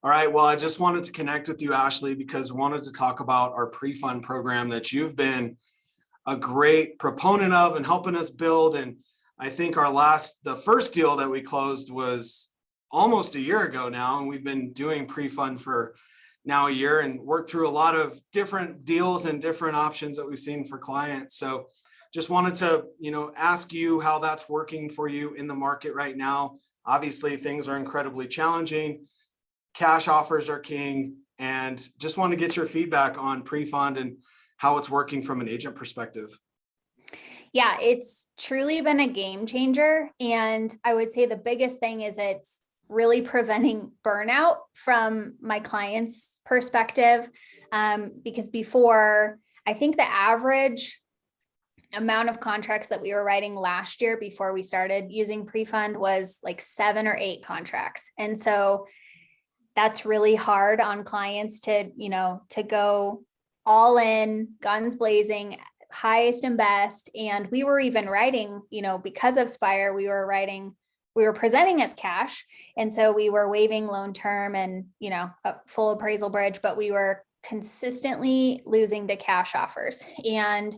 All right. Well, I just wanted to connect with you, Ashley, because we wanted to talk about our pre-fund program that you've been a great proponent of and helping us build. And I think the first deal that we closed was almost a year ago now. And we've been doing pre-fund for now a year and worked through a lot of different deals and different options that we've seen for clients. So just wanted to, ask you how that's working for you in the market right now. Obviously, things are incredibly challenging. Cash offers are king, and just want to get your feedback on pre-fund and how it's working from an agent perspective. Yeah, it's truly been a game changer. And I would say the biggest thing is it's really preventing burnout from my clients' perspective. Because before, I think the average amount of contracts that we were writing last year before we started using pre-fund was like 7 or 8 contracts. And so that's really hard on clients to go all in, guns blazing, highest and best. And we were even writing, because of Spire, we were presenting as cash. And so we were waiving loan term and, a full appraisal bridge, but we were consistently losing to cash offers. And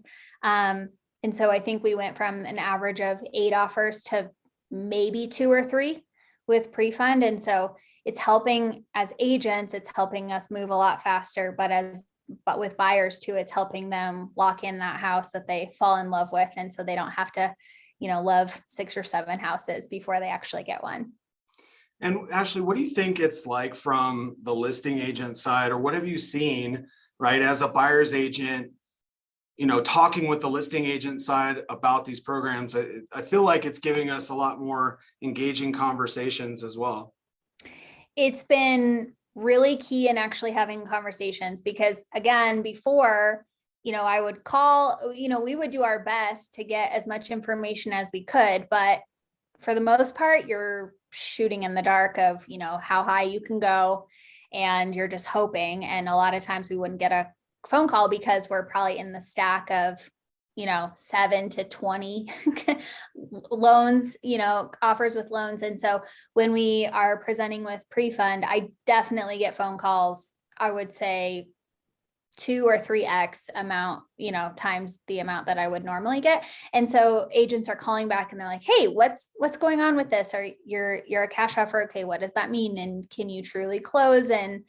so I think we went from an average of 8 offers to maybe 2 or 3 with pre-fund. And so it's helping as agents, it's helping us move a lot faster, but with buyers too, it's helping them lock in that house that they fall in love with. And so they don't have to, love 6 or 7 houses before they actually get one. And Ashley, what do you think it's like from the listing agent side, or what have you seen, right, as a buyer's agent, talking with the listing agent side about these programs? I feel like it's giving us a lot more engaging conversations as well. It's been really key in actually having conversations because, again, before, I would call, we would do our best to get as much information as we could, but for the most part, you're shooting in the dark of, how high you can go, and you're just hoping. And a lot of times we wouldn't get a phone call because we're probably in the stack of 7 to 20 loans, offers with loans. And so when we are presenting with pre-fund, I definitely get phone calls, I would say 2 or 3x amount, times the amount that I would normally get. And so agents are calling back and they're like, hey, what's going on with this? Or you're a cash offer. Okay, what does that mean? And can you truly close in,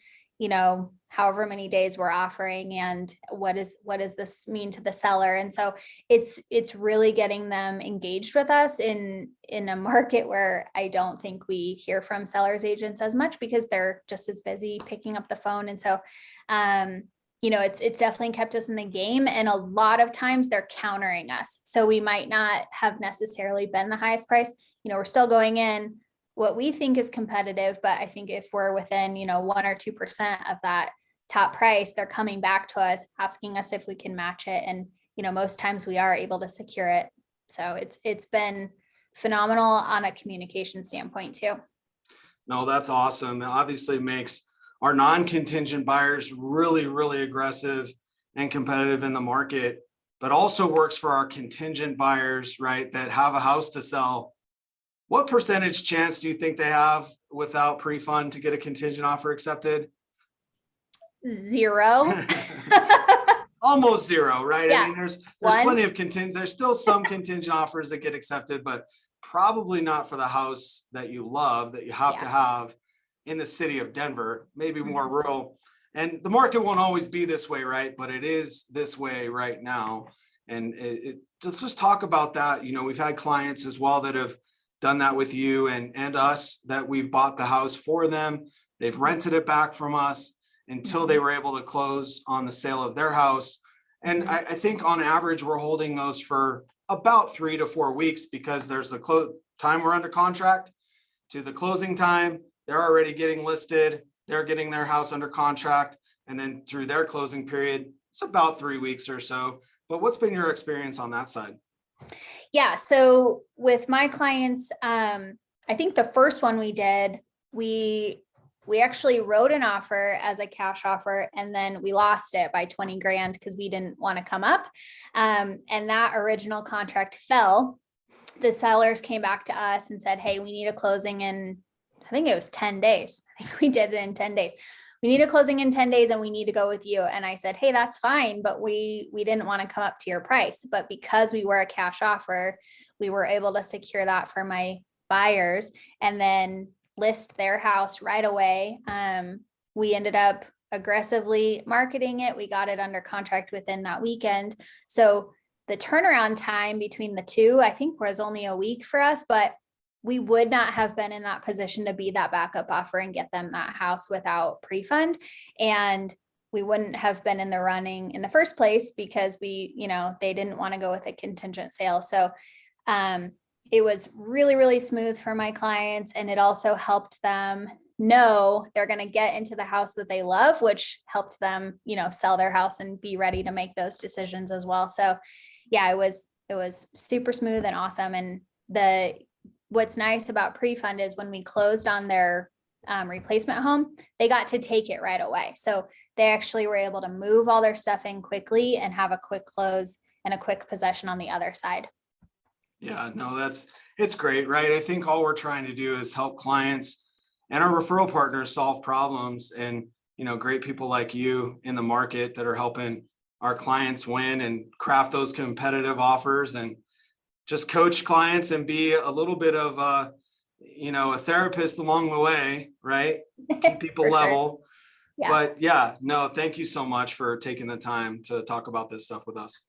however many days we're offering, and what does this mean to the seller? And so it's really getting them engaged with us in a market where I don't think we hear from sellers agents as much because they're just as busy picking up the phone. And so it's definitely kept us in the game, and a lot of times they're countering us. So we might not have necessarily been the highest price, we're still going in what we think is competitive, but I think if we're within 1 or 2% of that top price, they're coming back to us asking us if we can match it, and most times we are able to secure it. So it's been phenomenal on a communication standpoint too. No, that's awesome. It obviously makes our non-contingent buyers really, really aggressive and competitive in the market, but also works for our contingent buyers, right, that have a house to sell. What percentage chance do you think they have without pre-fund to get a contingent offer accepted? 0. Almost 0, right? Yeah. I mean, there's plenty of there's still some contingent offers that get accepted, but probably not for the house that you love, that you have to have in the city of Denver, maybe more rural. And the market won't always be this way, right? But it is this way right now. And let's just talk about that. We've had clients as well that have done that with you and us, that we've bought the house for them. They've rented it back from us until they were able to close on the sale of their house. And I think on average, we're holding those for about 3 to 4 weeks, because there's the time we're under contract to the closing time. They're already getting listed. They're getting their house under contract. And then through their closing period, it's about 3 weeks or so. But what's been your experience on that side? Yeah. So with my clients, I think the first one we did, we actually wrote an offer as a cash offer, and then we lost it by 20 grand because we didn't want to come up. And that original contract fell. The sellers came back to us and said, hey, we need a closing in I think it was 10 days. I think we did it in 10 days. We need a closing in 10 days and we need to go with you. And I said, hey, that's fine. But we didn't want to come up to your price. But because we were a cash offer, we were able to secure that for my buyers and then list their house right away. We ended up aggressively marketing it. We got it under contract within that weekend. So the turnaround time between the two, I think, was only a week for us, but we would not have been in that position to be that backup offer and get them that house without pre-fund. And we wouldn't have been in the running in the first place because they didn't want to go with a contingent sale. So it was really, really smooth for my clients. And it also helped them know they're going to get into the house that they love, which helped them, sell their house and be ready to make those decisions as well. So yeah, it was super smooth and awesome. And what's nice about pre-fund is when we closed on their replacement home, they got to take it right away. So they actually were able to move all their stuff in quickly and have a quick close and a quick possession on the other side. Yeah, no, it's great, right? I think all we're trying to do is help clients and our referral partners solve problems, and great people like you in the market that are helping our clients win and craft those competitive offers and just coach clients and be a little bit of a therapist along the way, right? Keep people level. Sure. Yeah. But yeah, no, thank you so much for taking the time to talk about this stuff with us.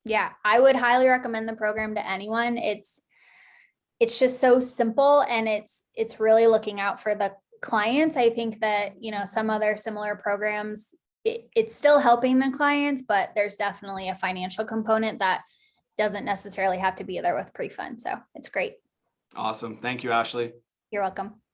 Yeah, I would highly recommend the program to anyone. It's just so simple, and it's really looking out for the clients. I think that, some other similar programs, it's still helping the clients, but there's definitely a financial component that doesn't necessarily have to be there with pre-fund. So it's great. Awesome. Thank you, Ashley. You're welcome.